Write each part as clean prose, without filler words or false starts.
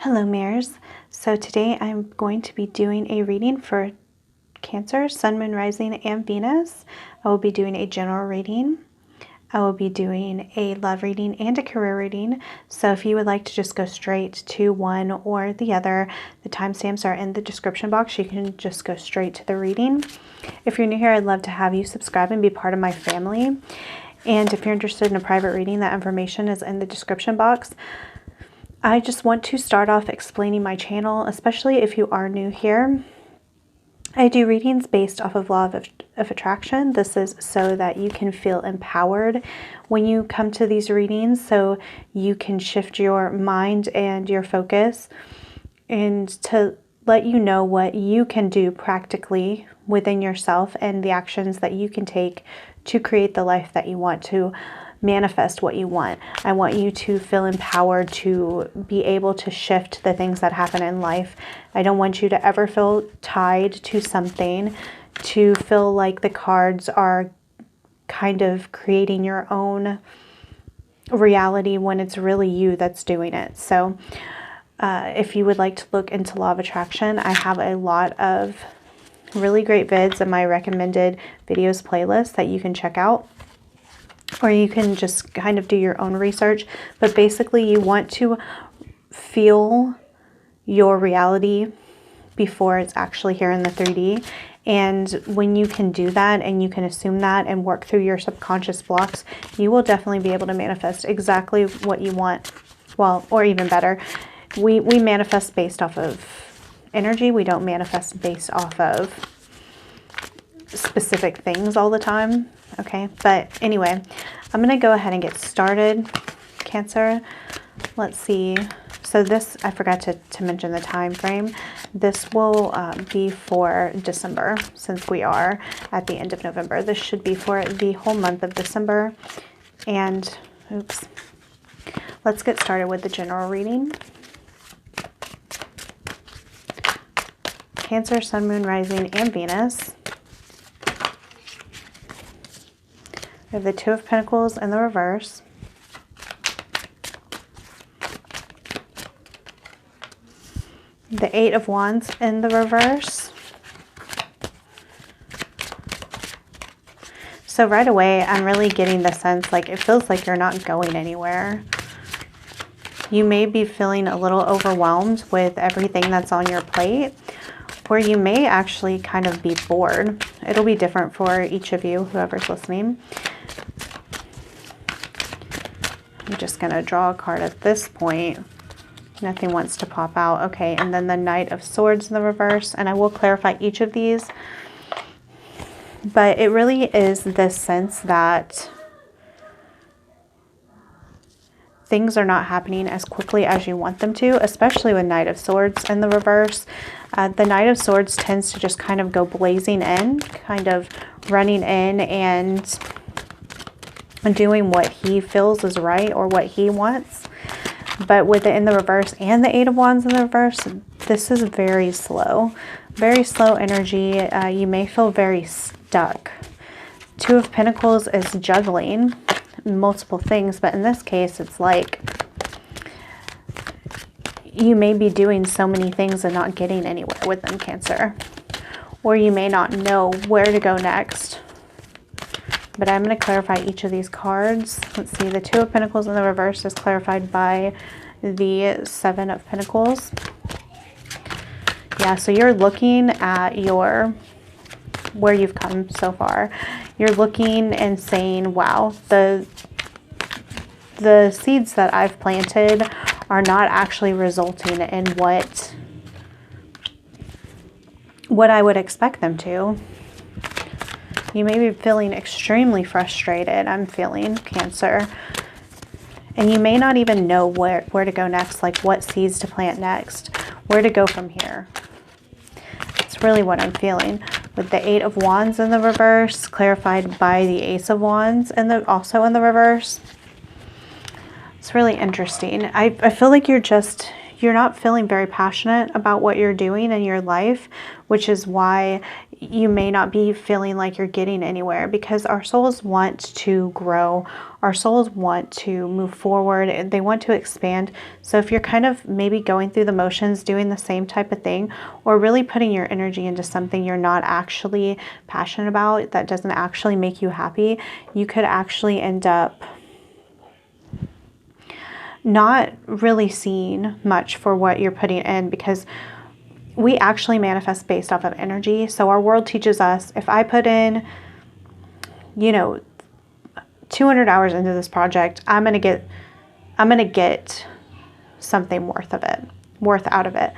Hello, Mares. So today I'm going to be doing a reading for Cancer, Sun, Moon, Rising, and Venus. I will be doing a general reading. I will be doing a love reading and a career reading. So if you would like to just go straight to one or the other, the timestamps are in the description box. You can just go straight to the reading. If you're new here, I'd love to have you subscribe and be part of my family. And if you're interested in a private reading, that information is in the description box. I just want to start off explaining my channel, especially if you are new here. I do readings based off of law of attraction. This is so that you can feel empowered when you come to these readings, so you can shift your mind and your focus, and to let you know what you can do practically within yourself and the actions that you can take to create the life that you want, to manifest what you want. I want you to feel empowered to be able to shift the things that happen in life. I don't want you to ever feel tied to something, to feel like the cards are kind of creating your own reality when it's really you that's doing it. So if you would like to look into law of attraction, I have a lot of really great vids in my recommended videos playlist that you can check out. Or you can just kind of do your own research. But basically, you want to feel your reality before it's actually here in the 3D. And when you can do that and you can assume that and work through your subconscious blocks, you will definitely be able to manifest exactly what you want. Well, or even better, we manifest based off of energy. We don't manifest based off of specific things all the time. Okay, but anyway, I'm going to go ahead and get started, Cancer. Let's see. So this, I forgot to mention the time frame. This will be for December, since we are at the end of November. This should be for the whole month of December. And, oops. Let's get started with the general reading. Cancer, Sun, Moon, Rising, and Venus. We have the Two of Pentacles in the reverse. The Eight of Wands in the reverse. So right away, I'm really getting the sense like it feels like you're not going anywhere. You may be feeling a little overwhelmed with everything that's on your plate, or you may actually kind of be bored. It'll be different for each of you, whoever's listening. I'm just going to draw a card at this point. Nothing wants to pop out. Okay, and then the Knight of Swords in the reverse. And I will clarify each of these. But it really is this sense that things are not happening as quickly as you want them to, especially with Knight of Swords in the reverse. The Knight of Swords tends to just kind of go blazing in, kind of running in and doing what he feels is right or what he wants. But with it in the reverse and the Eight of Wands in the reverse, this is very slow energy. You may feel very stuck. Two of Pentacles is juggling multiple things, but in this case it's like you may be doing so many things and not getting anywhere with them, Cancer. Or you may not know where to go next. But I'm going to clarify each of these cards. Let's see, the Two of Pentacles in the reverse is clarified by the Seven of Pentacles. Yeah, so you're looking at where you've come so far. You're looking and saying, wow, the seeds that I've planted are not actually resulting in what I would expect them to. You may be feeling extremely frustrated, I'm feeling, Cancer. And you may not even know where to go next, like what seeds to plant next, where to go from here. It's really what I'm feeling. With the Eight of Wands in the reverse, clarified by the Ace of Wands, and also in the reverse. It's really interesting. I feel like you're not feeling very passionate about what you're doing in your life, which is why you may not be feeling like you're getting anywhere, because our souls want to grow. Our souls want to move forward and they want to expand. So if you're kind of maybe going through the motions, doing the same type of thing, or really putting your energy into something you're not actually passionate about, that doesn't actually make you happy, you could actually end up not really seeing much for what you're putting in, because we actually manifest based off of energy. So our world teaches us, if I put in, 200 hours into this project, I'm going to get something worth out of it.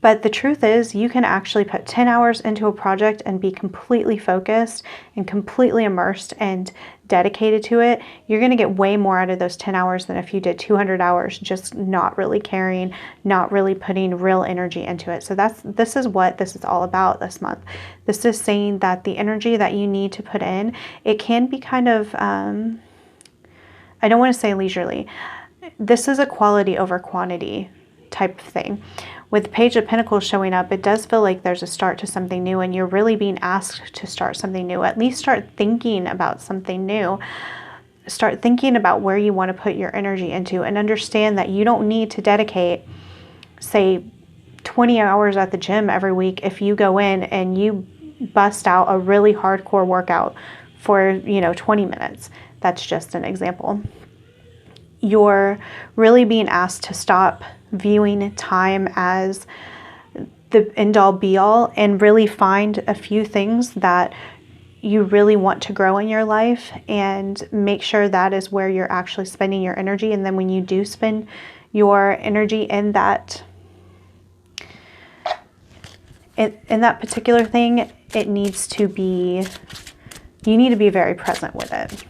But the truth is, you can actually put 10 hours into a project and be completely focused and completely immersed and dedicated to it. You're going to get way more out of those 10 hours than if you did 200 hours just not really caring, not really putting real energy into it. So this is what this is all about this month. This is saying that the energy that you need to put in, it can be kind of, I don't want to say leisurely. This is a quality over quantity type of thing. With the Page of Pentacles showing up, it does feel like there's a start to something new, and you're really being asked to start something new. At least start thinking about something new. Start thinking about where you want to put your energy into, and understand that you don't need to dedicate, say, 20 hours at the gym every week if you go in and you bust out a really hardcore workout for, 20 minutes. That's just an example. You're really being asked to stop viewing time as the end-all be-all, and really find a few things that you really want to grow in your life, and make sure that is where you're actually spending your energy. And then when you do spend your energy in that particular thing, it needs to be, you need to be very present with it.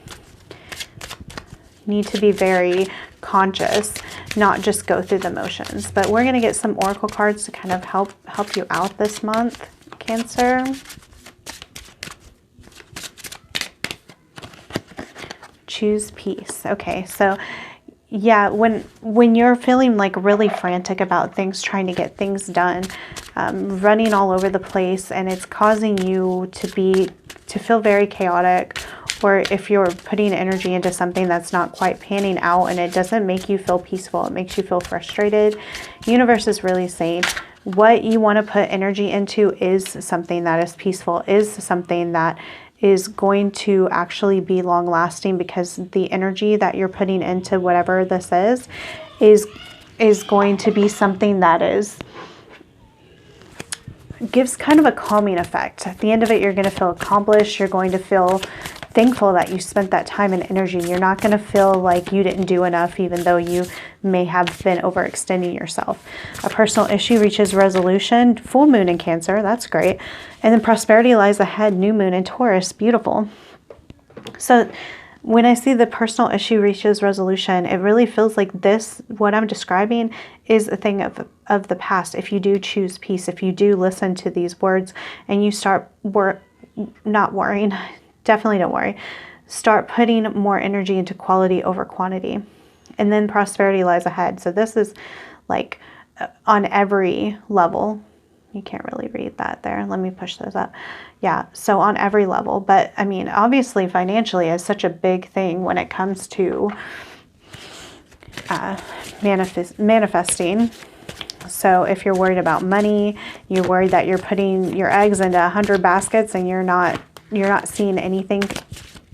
You need to be very conscious, not just go through the motions. But we're going to get some oracle cards to kind of help you out this month, Cancer. Choose peace. Okay, so yeah, when you're feeling like really frantic about things, trying to get things done, running all over the place, and it's causing you to feel very chaotic, or if you're putting energy into something that's not quite panning out and it doesn't make you feel peaceful, it makes you feel frustrated, universe is really saying what you want to put energy into is something that is peaceful, is something that is going to actually be long lasting, because the energy that you're putting into whatever this is going to be something that gives kind of a calming effect. At the end of it, you're going to feel accomplished. You're going to feel thankful that you spent that time and energy. You're not going to feel like you didn't do enough, even though you may have been overextending yourself. A personal issue reaches resolution. Full moon in Cancer. That's great. And then prosperity lies ahead. New moon in Taurus. Beautiful. So when I see the personal issue reaches resolution, it really feels like this, what I'm describing, is a thing of the past. If you do choose peace, if you do listen to these words and you start not worrying, definitely don't worry. Start putting more energy into quality over quantity. And then prosperity lies ahead. So this is like on every level. You can't really read that there. Let me push those up. Yeah, so on every level. But I mean, obviously financially is such a big thing when it comes to manifesting. So if you're worried about money, you're worried that you're putting your eggs into 100 baskets and you're not seeing anything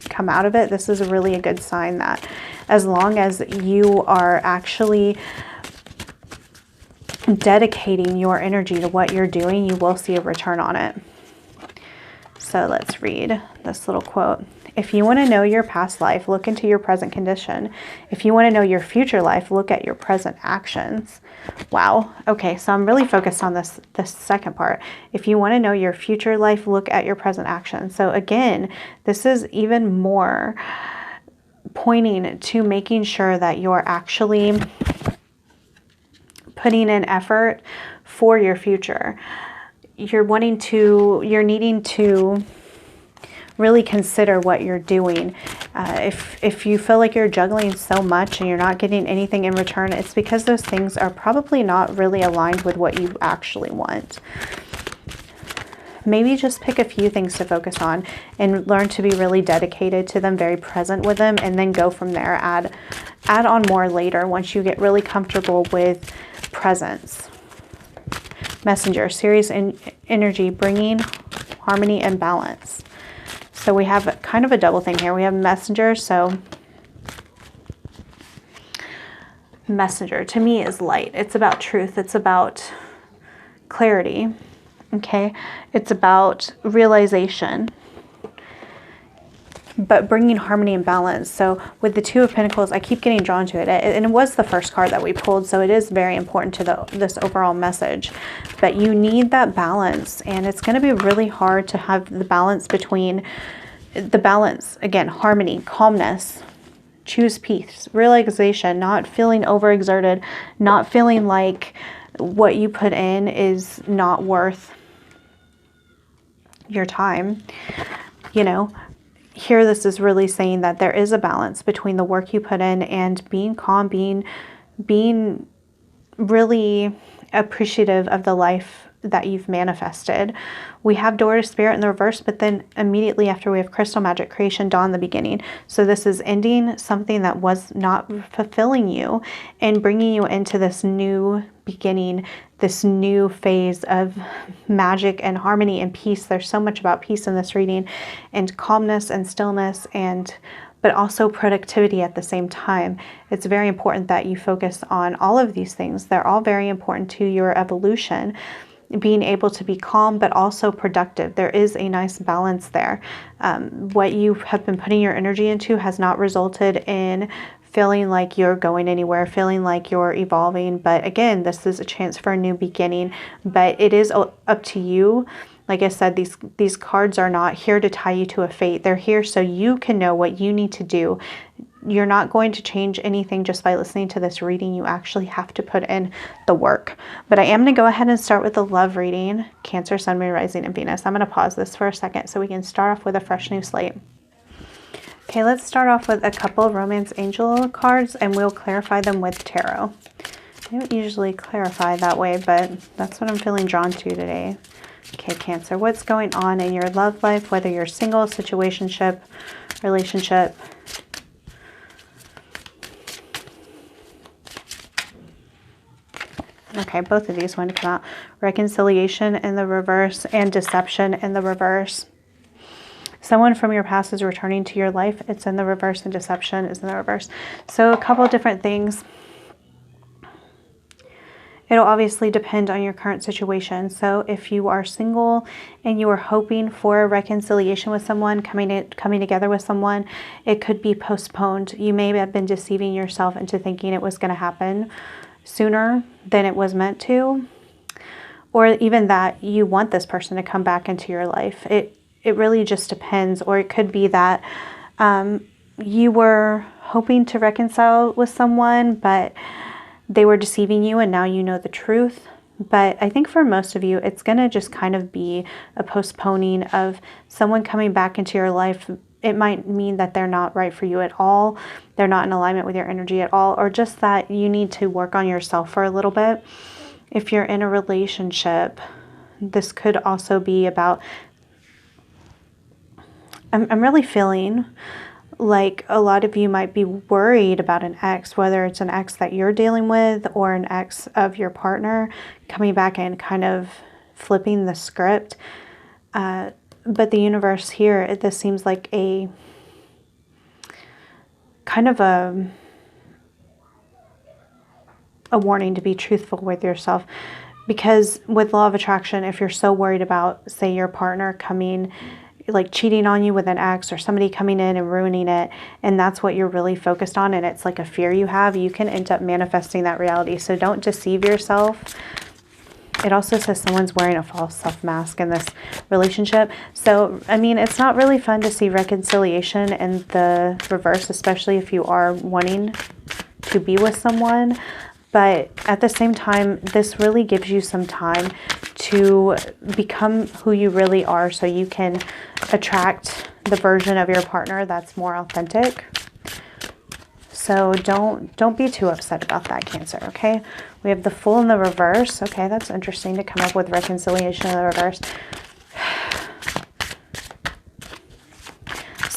come out of it, this is really a good sign that as long as you are actually dedicating your energy to what you're doing, you will see a return on it. So let's read this little quote. If you want to know your past life, look into your present condition. If you want to know your future life, look at your present actions. Wow. Okay, so I'm really focused on this second part. If you want to know your future life, look at your present actions. So again, this is even more pointing to making sure that you're actually putting in effort for your future. You're needing to really consider what you're doing. If you feel like you're juggling so much and you're not getting anything in return, it's because those things are probably not really aligned with what you actually want. maybe just pick a few things to focus on and learn to be really dedicated to them, very present with them, and then go from there. Add on more later once you get really comfortable with presence. Messenger, serious energy, bringing harmony and balance. So we have kind of a double thing here. We have messenger, so messenger to me is light. It's about truth. It's about clarity. Okay, it's about realization, but bringing harmony and balance. So with the Two of Pentacles, I keep getting drawn to it, and it was the first card that we pulled, so it is very important to this overall message. But you need that balance, and it's going to be really hard to have the balance between again, harmony, calmness. Choose peace, realization, not feeling overexerted, not feeling like what you put in is not worth your time. You know, here this is really saying that there is a balance between the work you put in and being calm, being really appreciative of the life that you've manifested. We have Door to Spirit in the reverse, but then immediately after we have Crystal Magic, Creation, Dawn, the beginning. So this is ending something that was not fulfilling you and bringing you into this new beginning, this new phase of magic and harmony and peace. There's so much about peace in this reading, and calmness and stillness, but also productivity at the same time. It's very important that you focus on all of these things. They're all very important to your evolution. Being able to be calm, but also productive. There is a nice balance there. What you have been putting your energy into has not resulted in feeling like you're going anywhere, feeling like you're evolving. But again, this is a chance for a new beginning, but it is up to you. Like I said, these cards are not here to tie you to a fate. They're here so you can know what you need to do. You're not going to change anything just by listening to this reading. You actually have to put in the work. But I am going to go ahead and start with the love reading. Cancer, Sun, Moon, Rising, and Venus. I'm going to pause this for a second so we can start off with a fresh new slate. Okay, let's start off with a couple of romance angel cards, and we'll clarify them with tarot. I don't usually clarify that way, but that's what I'm feeling drawn to today. Okay, Cancer, what's going on in your love life, whether you're single, situationship, relationship? Okay, both of these want to come out. Reconciliation in the reverse and deception in the reverse. Someone from your past is returning to your life. It's in the reverse, and deception is in the reverse. So a couple of different things. It'll obviously depend on your current situation. So if you are single and you are hoping for a reconciliation with someone, coming together with someone, it could be postponed. You may have been deceiving yourself into thinking it was going to happen sooner than it was meant to, or even that you want this person to come back into your life. It really just depends. Or it could be that you were hoping to reconcile with someone, but they were deceiving you, and now you know the truth. But I think for most of you, it's going to just kind of be a postponing of someone coming back into your life. It might mean that they're not right for you at all. They're not in alignment with your energy at all, or just that you need to work on yourself for a little bit. If you're in a relationship, this could also be about, I'm really feeling like a lot of you might be worried about an ex, whether it's an ex that you're dealing with or an ex of your partner coming back and kind of flipping the script. But the universe here, this seems like a kind of a warning to be truthful with yourself. Because with law of attraction, if you're so worried about, say, your partner like cheating on you with an ex, or somebody coming in and ruining it, and that's what you're really focused on, and it's like a fear you have, you can end up manifesting that reality. So don't deceive yourself. It also says someone's wearing a false self-mask in this relationship. So, I mean, it's not really fun to see reconciliation in the reverse, especially if you are wanting to be with someone. But at the same time, this really gives you some time to become who you really are, so you can attract the version of your partner that's more authentic. So don't be too upset about that, Cancer, okay? We have the Fool in the reverse. Okay, that's interesting to come up with reconciliation in the reverse.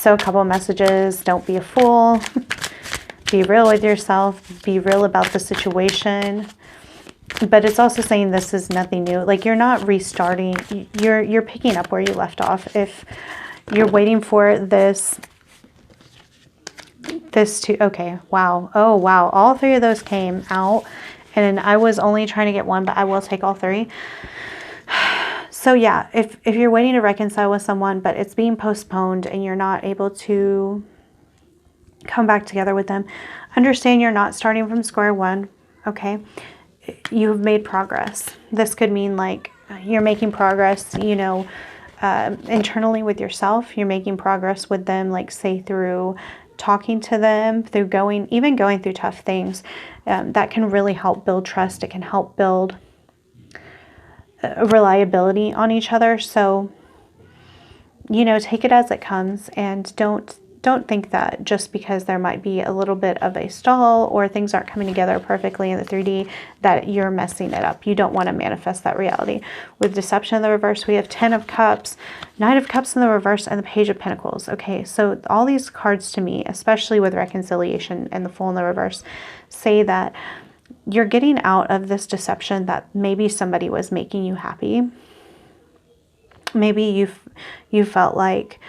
So a couple of messages: don't be a fool. Be real with yourself. Be real about the situation. But it's also saying this is nothing new. Like, you're not restarting. You're picking up where you left off. If you're waiting for this to, okay, wow. Oh, wow. All three of those came out. And I was only trying to get one, but I will take all three. So yeah, if you're waiting to reconcile with someone, but it's being postponed and you're not able to come back together with them, understand you're not starting from square one, okay? You've made progress. This could mean like you're making progress, you know, internally with yourself. You're making progress with them, like say through talking to them, through going through tough things. That can really help build trust. It can help build reliability on each other. So, you know, take it as it comes, and don't think that just because there might be a little bit of a stall or things aren't coming together perfectly in the 3D that you're messing it up. You don't want to manifest that reality. With deception in the reverse, we have 10 of Cups, Knight of Cups in the reverse, and the Page of Pentacles. Okay, so all these cards to me, especially with reconciliation and the Fool in the reverse, say that you're getting out of this deception that maybe somebody was making you happy. Maybe you felt like,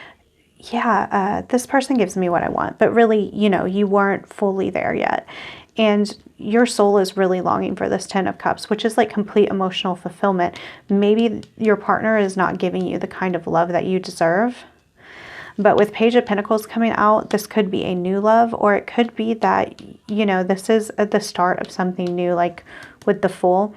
yeah, this person gives me what I want, but really, you know, you weren't fully there yet. And your soul is really longing for this 10 of Cups, which is like complete emotional fulfillment. Maybe your partner is not giving you the kind of love that you deserve. But with Page of Pentacles coming out, this could be a new love, or it could be that, you know, this is the start of something new, like with the Fool.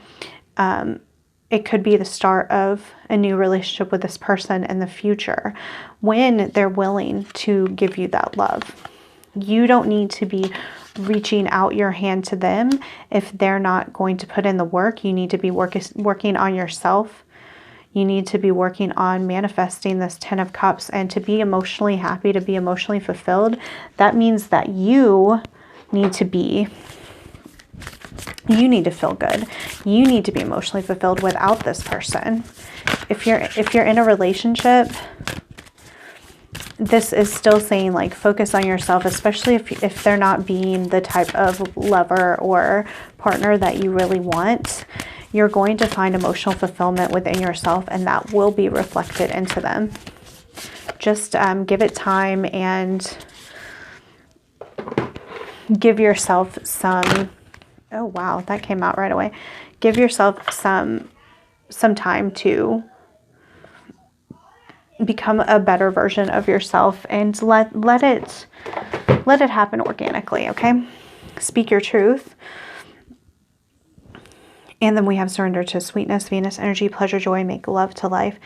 It could be the start of a new relationship with this person in the future when they're willing to give you that love. You don't need to be reaching out your hand to them if they're not going to put in the work. You need to be working on yourself. You need to be working on manifesting this 10 of Cups, and to be emotionally happy, to be emotionally fulfilled. That means that you need to feel good. You need to be emotionally fulfilled without this person. If you're in a relationship, this is still saying like focus on yourself, especially if they're not being the type of lover or partner that you really want. You're going to find emotional fulfillment within yourself, and that will be reflected into them. Just give it time and give yourself some, oh wow, that came out right away. Give yourself some time to become a better version of yourself, and let it happen organically, okay? Speak your truth. And then we have surrender to sweetness, Venus energy, pleasure, joy, make love to life.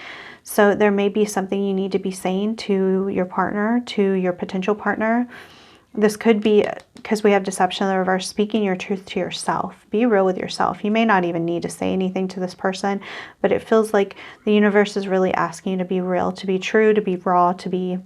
So there may be something you need to be saying to your partner, to your potential partner. This could be, because we have deception in the reverse, speaking your truth to yourself. Be real with yourself. You may not even need to say anything to this person, but it feels like the universe is really asking you to be real, to be true, to be raw, to be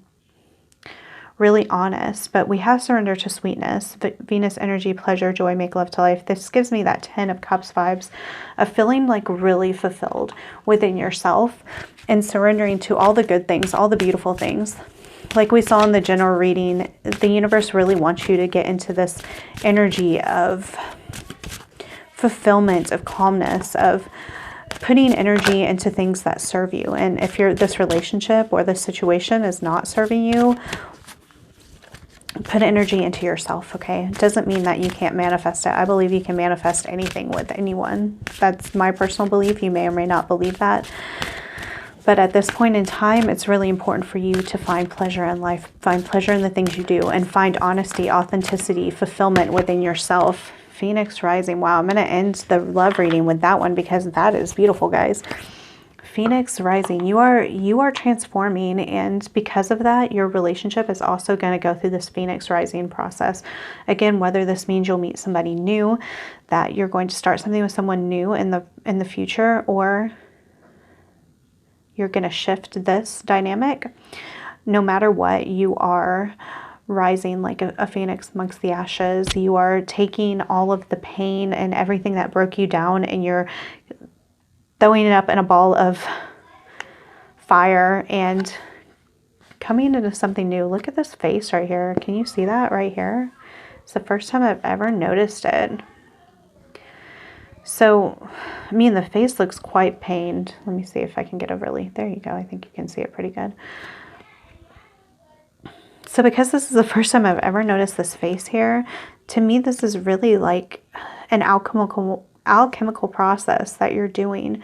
really honest. But we have surrender to sweetness, Venus energy, pleasure, joy, make love to life. This gives me that 10 of Cups vibes of feeling like really fulfilled within yourself and surrendering to all the good things, all the beautiful things. Like we saw in the general reading, the universe really wants you to get into this energy of fulfillment, of calmness, of putting energy into things that serve you. And if this relationship or this situation is not serving you, put energy into yourself, okay? It doesn't mean that you can't manifest it. I believe you can manifest anything with anyone. That's my personal belief. You may or may not believe that. But at this point in time, it's really important for you to find pleasure in life, find pleasure in the things you do, and find honesty, authenticity, fulfillment within yourself. Phoenix rising. Wow, I'm going to end the love reading with that one because that is beautiful, guys. Phoenix rising, you are transforming, and because of that, your relationship is also going to go through this Phoenix rising process. Again, whether this means you'll meet somebody new, that you're going to start something with someone new in the future, or you're going to shift this dynamic. No matter what, you are rising like a phoenix amongst the ashes. You are taking all of the pain and everything that broke you down, and you're throwing it up in a ball of fire and coming into something new. Look at this face right here. Can you see that right here? It's the first time I've ever noticed it. So, I mean, the face looks quite pained. Let me see if I can get a really, there you go. I think you can see it pretty good. So because this is the first time I've ever noticed this face here, to me, this is really like an alchemical process that you're doing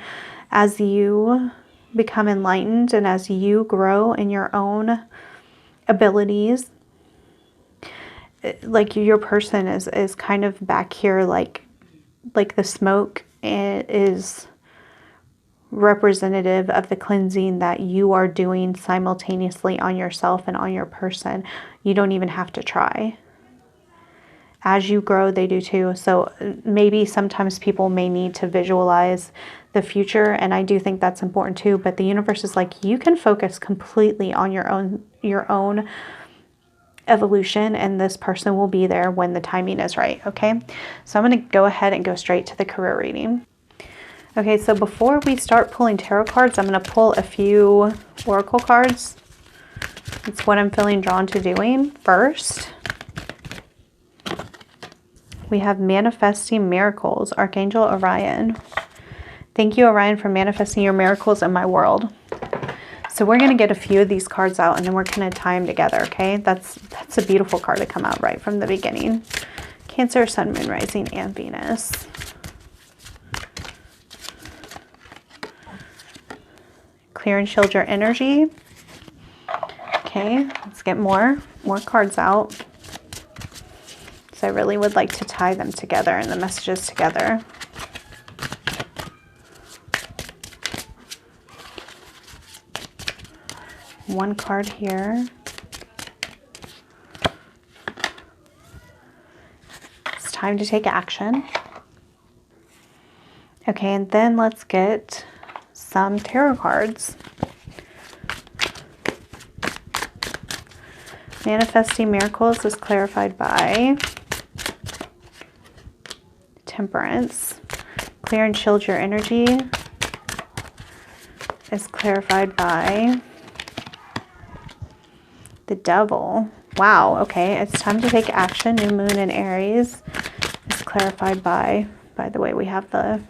as you become enlightened and as you grow in your own abilities. Like your person is kind of back here, like the smoke is representative of the cleansing that you are doing simultaneously on yourself and on your person. You don't even have to try. As you grow, they do too. So maybe sometimes people may need to visualize the future, and I do think that's important too, but the universe is like, you can focus completely on your own evolution, and this person will be there when the timing is right. Okay, so I'm going to go ahead and go straight to the career reading. Okay, so before we start pulling tarot cards, I'm going to pull a few oracle cards. It's what I'm feeling drawn to doing first. We have Manifesting Miracles, Archangel Orion. Thank you, Orion, for manifesting your miracles in my world. So we're going to get a few of these cards out, and then we're going to tie them together, okay? That's a beautiful card to come out right from the beginning. Cancer, Sun, Moon, Rising, and Venus. Clear and shield your energy. Okay, let's get more cards out. So I really would like to tie them together and the messages together. One card here. It's time to take action. Okay, and then let's get some tarot cards. Manifesting Miracles is clarified by Temperance. Clear and shield your energy is clarified by the Devil. Wow, okay, it's time to take action. New Moon in Aries is clarified by the way, we have the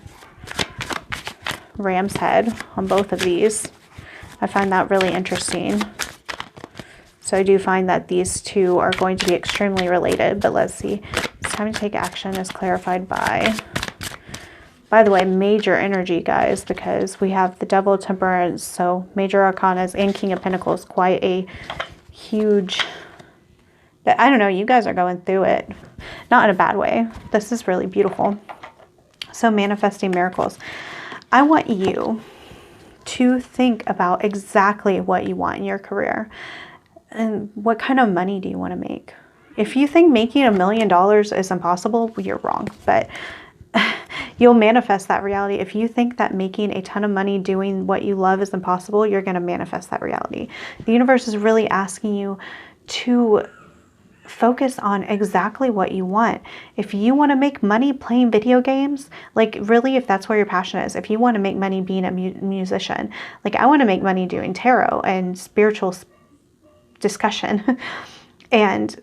ram's head on both of these. I find that really interesting. So I do find that these two are going to be extremely related, but let's see. It's time to take action is clarified by the way, major energy, guys, because we have the Devil, Temperance, so major arcanas and King of Pentacles, quite a huge, I don't know, you guys are going through it. Not in a bad way. This is really beautiful. So Manifesting Miracles. I want you to think about exactly what you want in your career. And what kind of money do you want to make? If you think making $1 million is impossible, you're wrong. But you'll manifest that reality. If you think that making a ton of money doing what you love is impossible, you're going to manifest that reality. The universe is really asking you to focus on exactly what you want. If you want to make money playing video games, like really, if that's where your passion is, if you want to make money being a musician, like I want to make money doing tarot and spiritual discussion. And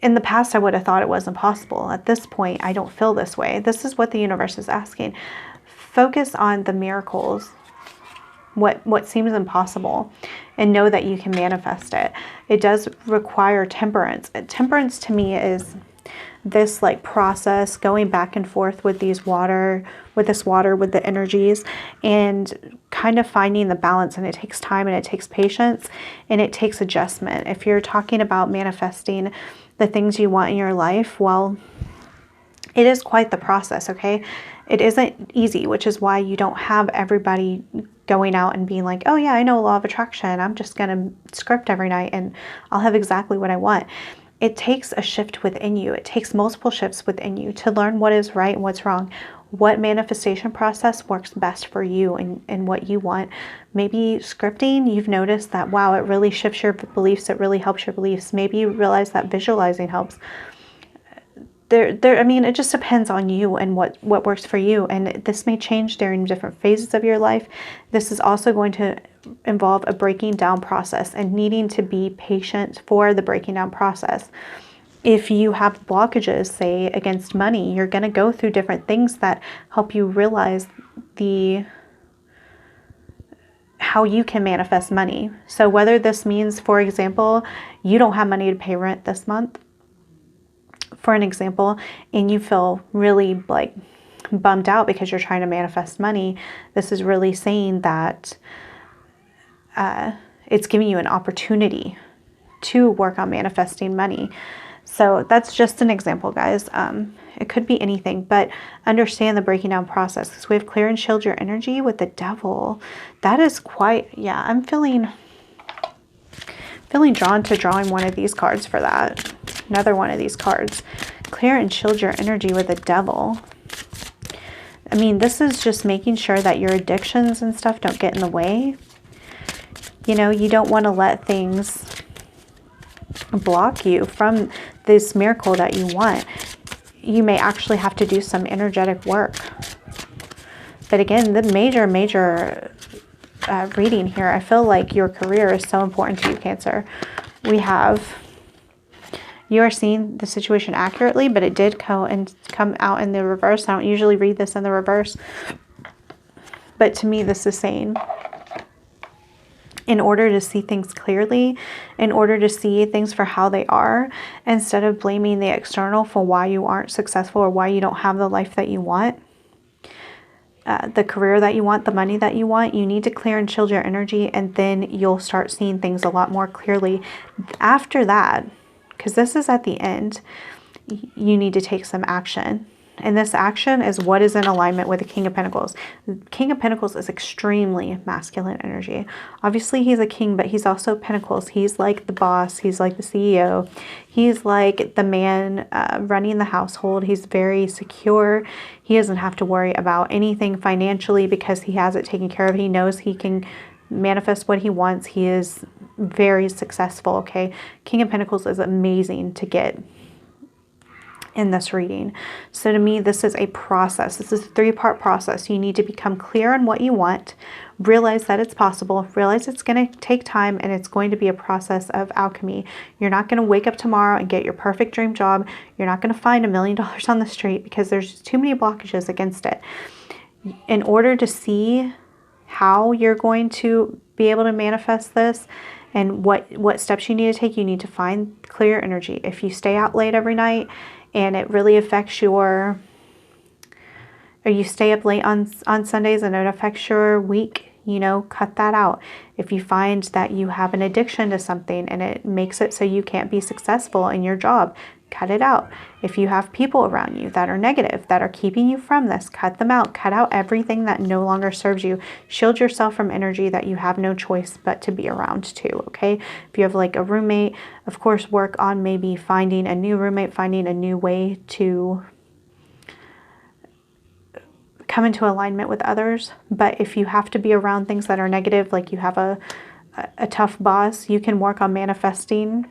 in the past, I would have thought it was impossible. At this point, I don't feel this way. This is what the universe is asking. Focus on the miracles, what seems impossible, and know that you can manifest it. It does require temperance. Temperance to me is this like process going back and forth with this water, with the energies, and kind of finding the balance. And it takes time, and it takes patience, and it takes adjustment. If you're talking about manifesting the things you want in your life, well, it is quite the process, okay? It isn't easy, which is why you don't have everybody going out and being like, oh yeah, I know law of attraction. I'm just going to script every night and I'll have exactly what I want. It takes a shift within you. It takes multiple shifts within you to learn what is right and what's wrong. What manifestation process works best for you and what you want. Maybe scripting, you've noticed that, wow, it really shifts your beliefs. It really helps your beliefs. Maybe you realize that visualizing helps. I mean, it just depends on you and what works for you. And this may change during different phases of your life. This is also going to involve a breaking down process and needing to be patient for the breaking down process. If you have blockages, say, against money, you're going to go through different things that help you realize how you can manifest money. So whether this means, for example, you don't have money to pay rent this month, for an example, and you feel really like bummed out because you're trying to manifest money, this is really saying that it's giving you an opportunity to work on manifesting money. So that's just an example, guys. It could be anything, but understand the breaking down process, because we have clear and shield your energy with the devil. That is quite, yeah, I'm feeling drawn to drawing one of these cards for that. Another one of these cards. Clear and shield your energy with the devil. I mean, this is just making sure that your addictions and stuff don't get in the way. You know, you don't want to let things block you from this miracle that you want. You may actually have to do some energetic work. But again, the major reading here, I feel like your career is so important to you, Cancer. We have, you are seeing the situation accurately, but it did come out in the reverse. I don't usually read this in the reverse. But to me, this is saying, in order to see things clearly, in order to see things for how they are, instead of blaming the external for why you aren't successful or why you don't have the life that you want, the career that you want, the money that you want, you need to clear and shield your energy, and then you'll start seeing things a lot more clearly. After that, because this is at the end, you need to take some action. And this action is what is in alignment with the King of Pentacles. The King of Pentacles is extremely masculine energy. Obviously, he's a king, but he's also Pentacles. He's like the boss. He's like the CEO. He's like the man running the household. He's very secure. He doesn't have to worry about anything financially because he has it taken care of. He knows he can manifest what he wants. He is very successful, okay? King of Pentacles is amazing to get in this reading. So to me, this is a process. This is a 3-part process. You need to become clear on what you want, realize that it's possible, realize it's going to take time, and it's going to be a process of alchemy. You're not going to wake up tomorrow and get your perfect dream job. You're not going to find $1 million on the street because there's just too many blockages against it. In order to see how you're going to be able to manifest this and what steps you need to take, you need to find clear energy. If you stay out late every night and it really affects or you stay up late on Sundays and it affects your week, you know, cut that out. If you find that you have an addiction to something and it makes it so you can't be successful in your job, cut it out. If you have people around you that are negative, that are keeping you from this, cut them out. Cut out everything that no longer serves you. Shield yourself from energy that you have no choice but to be around too, okay? If you have like a roommate, of course, work on maybe finding a new roommate, finding a new way to come into alignment with others. But if you have to be around things that are negative, like you have a tough boss, you can work on manifesting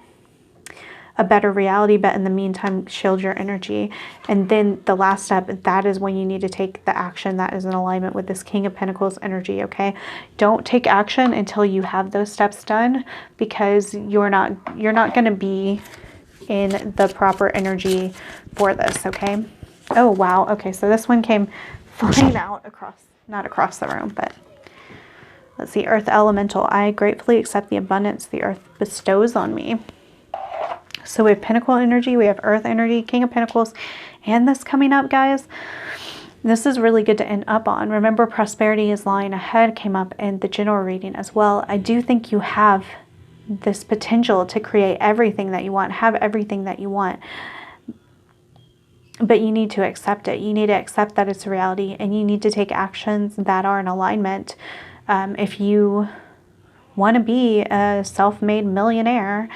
a better reality, but in the meantime, shield your energy. And then the last step, that is when you need to take the action that is in alignment with this King of Pentacles energy, okay? Don't take action until you have those steps done, because you're not going to be in the proper energy for this, okay? Oh, wow. Okay, so this one came flying out not across the room, but let's see. Earth Elemental. I gratefully accept the abundance the earth bestows on me. So we have Pentacle energy, we have Earth energy, King of Pentacles, and this coming up, guys. This is really good to end up on. Remember, prosperity is lying ahead came up in the general reading as well. I do think you have this potential to create everything that you want, have everything that you want. But you need to accept it. You need to accept that it's a reality, and you need to take actions that are in alignment. If you want to be a self-made millionaire,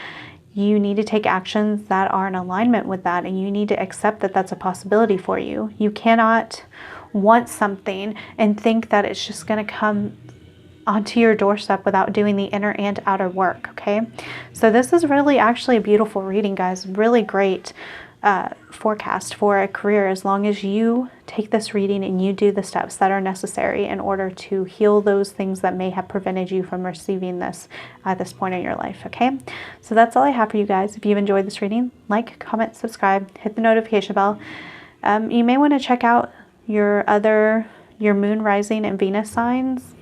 you need to take actions that are in alignment with that, and you need to accept that that's a possibility for you. You cannot want something and think that it's just going to come onto your doorstep without doing the inner and outer work, okay? So this is really actually a beautiful reading, guys. Really great. forecast for a career, as long as you take this reading and you do the steps that are necessary in order to heal those things that may have prevented you from receiving this at this point in your life. Okay, so that's all I have for you guys. If you've enjoyed this reading, like, comment, subscribe, hit the notification bell. You may want to check out your moon, rising, and Venus signs.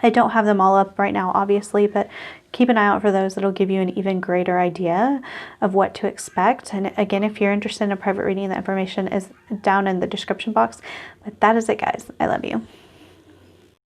I don't have them all up right now, obviously, but keep an eye out for those. It'll give you an even greater idea of what to expect. And again, if you're interested in a private reading, the information is down in the description box. But that is it, guys. I love you.